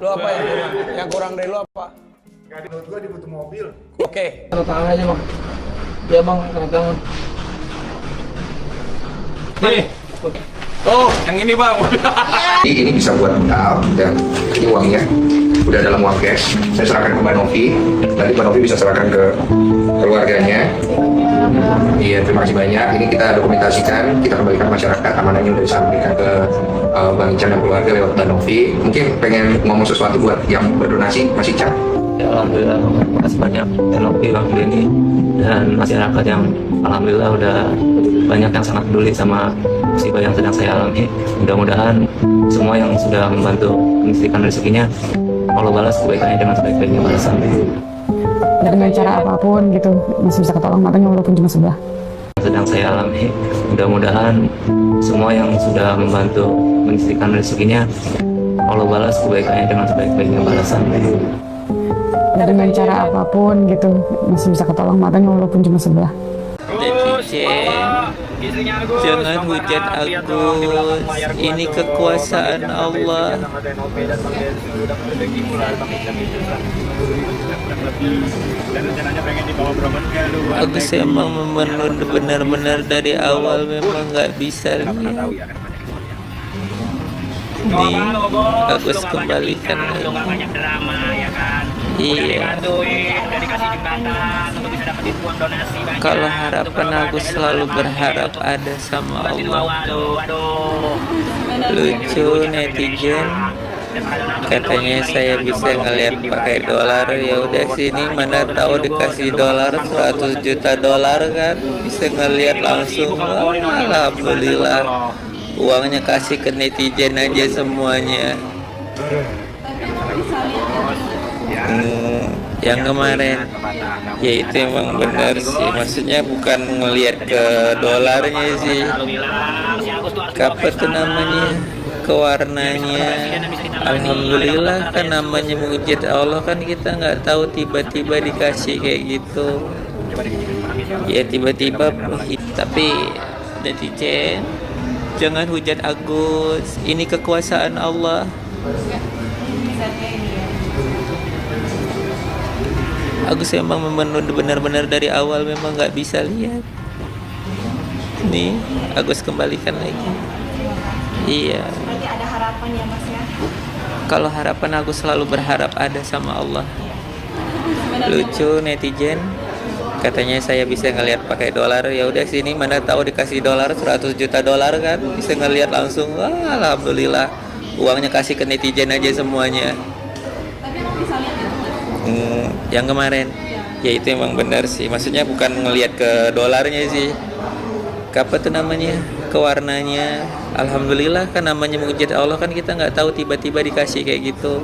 Lu apa yang kurang? Yang kurang dari lu apa? Gak, menurut gua dia butuh mobil. Oke. Tanda tangan aja bang. Iya bang, tanda tangan. Nih. Oh, yang ini bang. Ini bisa buat modal dan ini uangnya udah dalam uang cash. Saya serahkan ke Mbak Novi. Nanti Mbak Novi bisa serahkan ke keluarganya. Iya, terima kasih banyak. Ini kita dokumentasikan, kita kembalikan masyarakat. Amanahnya udah disampaikan ke Bang Ican dan keluarga lewat Mbak Novi. Mungkin pengen ngomong sesuatu buat yang berdonasi, Mas Ican. Ya, alhamdulillah, terima kasih banyak Tenopi, Bang Denny dan masyarakat yang alhamdulillah udah banyak yang sangat peduli sama musibah yang sedang saya alami. Mudah-mudahan semua yang sudah membantu menyisihkan rezekinya Allah balas kebaikannya dengan sebaik-baiknya balasan. Dengan cara apapun gitu masih bisa ketolong matanya walaupun cuma sebelah. Sedang saya alami. Mudah-mudahan semua yang sudah membantu menyisihkan rezekinya Allah balas kebaikannya dengan sebaik-baiknya balasan. Dengan cara apapun gitu masih bisa ketolong matanya walaupun cuma sebelah. Jangan hujat Agus, ini kekuasaan Allah. Agus emang memenuhi benar-benar dari awal memang nggak bisa lihat. Nih, Agus kembalikan lagi. Iya. Kalau harapan aku selalu berharap ada sama Allah. Lucu netizen. Katanya saya bisa ngeliat pakai dolar. Ya udah sini mana tahu dikasih dolar 100 juta dolar kan bisa ngeliat langsung. Wah, alhamdulillah. Uangnya kasih ke netizen aja semuanya. Yang kemarin ya itu emang benar sih, maksudnya bukan ngelihat ke dolarnya sih, apa tuh namanya, ke warnanya. Alhamdulillah kan namanya mujizat Allah kan, kita nggak tahu tiba-tiba dikasih kayak gitu ya, tiba-tiba. Tapi netizen jangan hujat Agus, ini kekuasaan Allah. Agus emang memenuhi benar-benar dari awal memang nggak bisa lihat. Nih, Agus kembalikan lagi. Iya. Berarti ada harapan ya Mas ya? Kalau harapan aku selalu berharap ada sama Allah. Lucu netizen. Katanya saya bisa ngelihat pakai dolar. Ya udah sini mana tahu dikasih dolar 100 juta dolar kan bisa ngelihat langsung. Wah, alhamdulillah. Uangnya kasih ke netizen aja semuanya. Tapi emang bisa lihat itu? Yang kemarin ya itu emang benar sih, maksudnya bukan ngelihat ke dolarnya sih, ke apa tuh namanya, ke warnanya. Alhamdulillah kan namanya mujizat Allah kan, kita nggak tahu tiba-tiba dikasih kayak gitu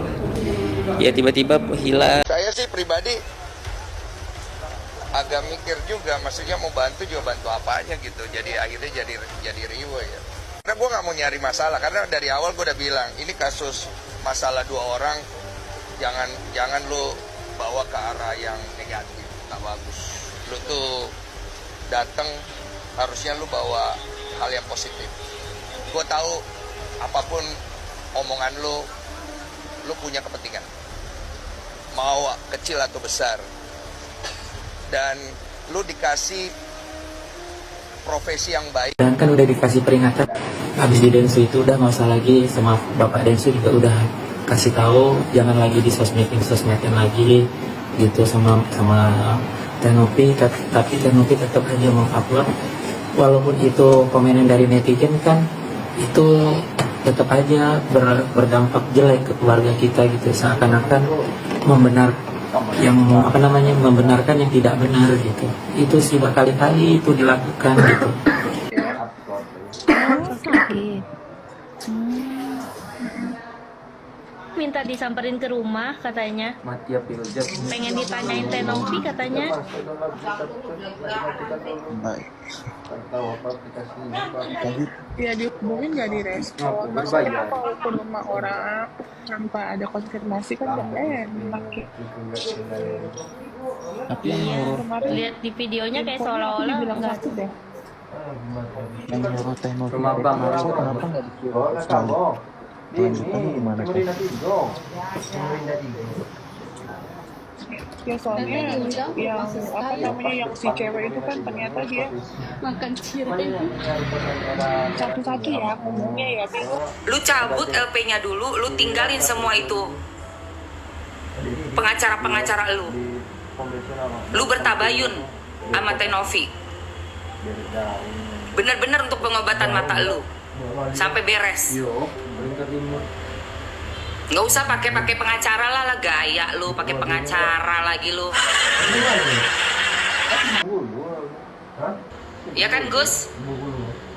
ya, tiba-tiba hilang. Saya sih pribadi agak mikir juga, maksudnya mau bantu juga bantu apa aja gitu. Jadi akhirnya jadi riuh ya. Karena gue nggak mau nyari masalah, karena dari awal gue udah bilang ini kasus masalah dua orang, jangan lu bawa ke arah yang negatif, nggak bagus. Lu tuh datang harusnya lu bawa hal yang positif. Gue tahu apapun omongan lu punya kepentingan, mau kecil atau besar, dan lu dikasih profesi yang baik. Dan kan udah dikasih peringatan habis di Densu itu udah nggak usah lagi, sama Bapak Densu juga udah kasih tahu jangan lagi di sosmedin lagi gitu sama Tenopi. Tapi Tenopi tetap aja mengupload walaupun itu komenan dari netizen kan, itu tetap aja berdampak jelek ke keluarga kita gitu, seakan-akan membenarkan yang tidak benar gitu. Itu sih berkali-kali itu dilakukan gitu. Minta disamperin ke rumah katanya. Pengen ditanyain Tenopi katanya. Ya dihubungin nggak direspon, maksudnya kalaupun sama orang tanpa ada konfirmasi kan gak enak gitu. Tapi Kemarin Lihat di videonya kayak seolah-olah dibilang enggak. sakit deh. yang nyuruh Tenopi Rumah Bang kenapa nggak disuruh sekali? Lanjutannya gimana tuh? Ya soalnya yang apa namanya yang si cewek itu kan ternyata dia Makan cireng. satu-satu ya ngomongnya ya bingung. Lu cabut LP-nya dulu, lu tinggalin semua itu pengacara-pengacara lu. Lu bertabayun sama Tenovi. Bener-bener untuk pengobatan mata lu sampai beres. Nggak usah pakai pengacara lah gaya lu, pakai pengacara lagi lu. Ya kan Gus?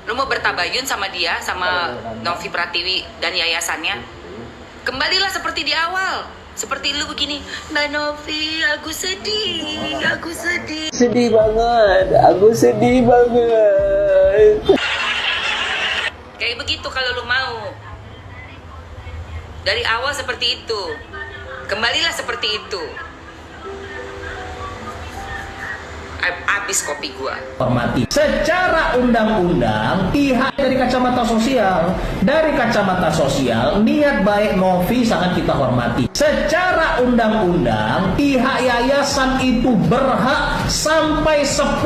Lu mau bertabayun sama dia, sama Novi Pratiwi dan yayasannya? Kembalilah seperti di awal. Seperti lu begini, Mbak Novi, aku sedih. Sedih banget, aku sedih banget. Kayak begitu kalau lu mau. Dari awal seperti itu. Kembalilah seperti itu. Abis kopi gua. Hormati. Secara undang-undang, pihak dari kacamata sosial, niat baik Novi sangat kita hormati. Secara undang-undang, pihak yayasan itu berhak sampai 10%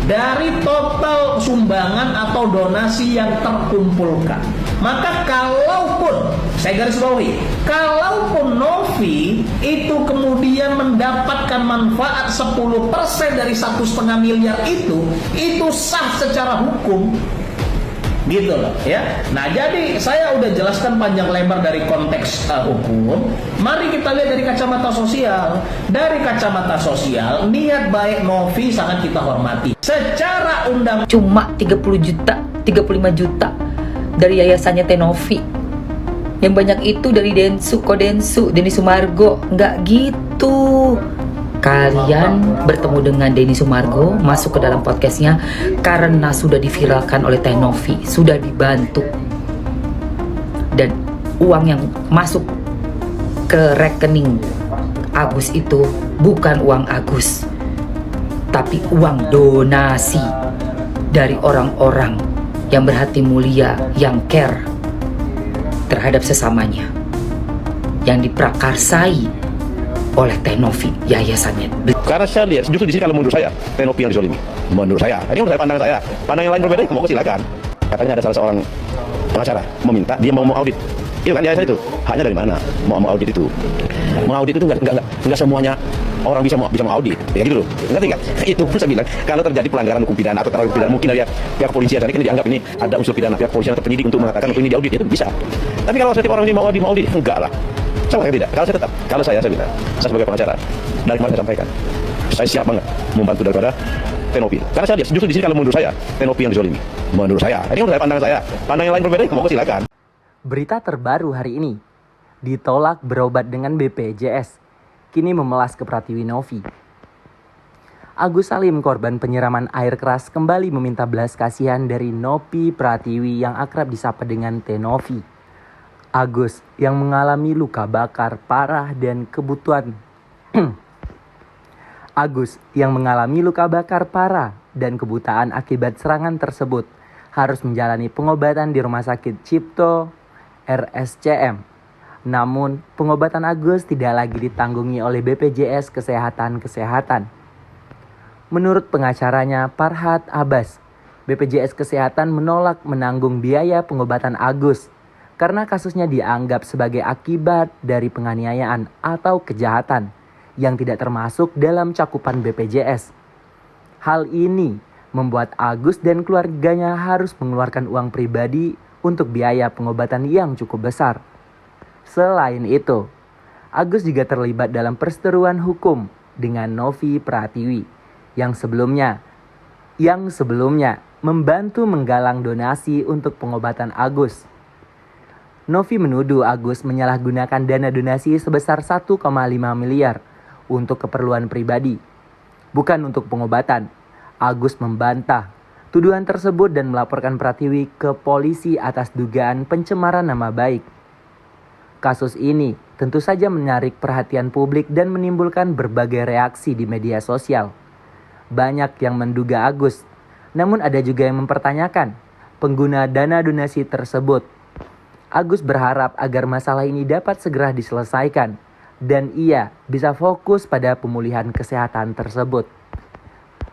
dari total sumbangan atau donasi yang terkumpulkan. Maka kalaupun, saya garis bawahi, kalaupun Novi itu kemudian mendapatkan manfaat 10% dari 1,5 miliar itu sah secara hukum. Gitu loh ya. Nah jadi saya udah jelaskan panjang lebar dari konteks hukum. Mari kita lihat dari kacamata sosial. Dari kacamata sosial, niat baik Novi sangat kita hormati. Secara undang Cuma 30 juta, 35 juta dari yayasannya Tenovi. Yang banyak itu dari Denny Sumargo. Nggak gitu. Kalian bertemu dengan Denny Sumargo, masuk ke dalam podcastnya karena sudah diviralkan oleh Tenovi, sudah dibantu. Dan uang yang masuk ke rekening Agus itu bukan uang Agus, tapi uang donasi dari orang-orang yang berhati mulia, yang care terhadap sesamanya, yang diprakarsai oleh Tenovi yayasannya. Karena saya lihat justru di sini kalau menurut saya Tenovi yang dizolimi. Menurut saya, ini menurut pandangan saya. Pandangan yang lain berbeda, mau silakan. Katanya ada salah seorang pengacara meminta dia mau audit. Itu kan yayasan itu. Haknya dari mana? Mau audit itu. Mau audit itu enggak semuanya orang bisa mau audit. Ya gitu loh. Ngerti enggak? Itu pun saya bilang kalau terjadi pelanggaran hukum pidana atau terhadap pidana mungkin dari pihak kepolisian tadi kan dianggap ini ada unsur pidana pihak kepolisian atau penyidik untuk mengatakan ini diaudit itu bisa. Tapi kalau setiap orang ini mau audit enggak lah. Sama tidak. Kalau saya bilang, saya sebagai pengacara dari kemarin saya sampaikan, saya siap banget membantu daripada Tenovi. Karena saya lihat justru di sini kalau menurut saya Tenovi yang dizolimi. Menurut saya, ini menurut pandangan saya. Pandangan yang lain berbeda, mau silakan. Berita terbaru hari ini, ditolak berobat dengan BPJS, kini memelas ke Pratiwi Novi. Agus Salim, korban penyiraman air keras, kembali meminta belas kasihan dari Novi Pratiwi yang akrab disapa dengan Tenovi. Agus yang mengalami luka bakar parah dan kebutuhan Agus yang mengalami luka bakar parah dan kebutaan akibat serangan tersebut harus menjalani pengobatan di Rumah Sakit Cipto RSCM. Namun, pengobatan Agus tidak lagi ditanggungi oleh BPJS Kesehatan. Menurut pengacaranya Farhad Abbas, BPJS Kesehatan menolak menanggung biaya pengobatan Agus karena kasusnya dianggap sebagai akibat dari penganiayaan atau kejahatan yang tidak termasuk dalam cakupan BPJS. Hal ini membuat Agus dan keluarganya harus mengeluarkan uang pribadi untuk biaya pengobatan yang cukup besar. Selain itu, Agus juga terlibat dalam perseteruan hukum dengan Novi Pratiwi yang sebelumnya membantu menggalang donasi untuk pengobatan Agus. Novi menuduh Agus menyalahgunakan dana donasi sebesar 1,5 miliar untuk keperluan pribadi, bukan untuk pengobatan. Agus membantah tuduhan tersebut dan melaporkan Pratiwi ke polisi atas dugaan pencemaran nama baik. Kasus ini tentu saja menarik perhatian publik dan menimbulkan berbagai reaksi di media sosial. Banyak yang menduga Agus, namun ada juga yang mempertanyakan pengguna dana donasi tersebut. Agus berharap agar masalah ini dapat segera diselesaikan dan ia bisa fokus pada pemulihan kesehatan tersebut.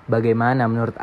Bagaimana menurut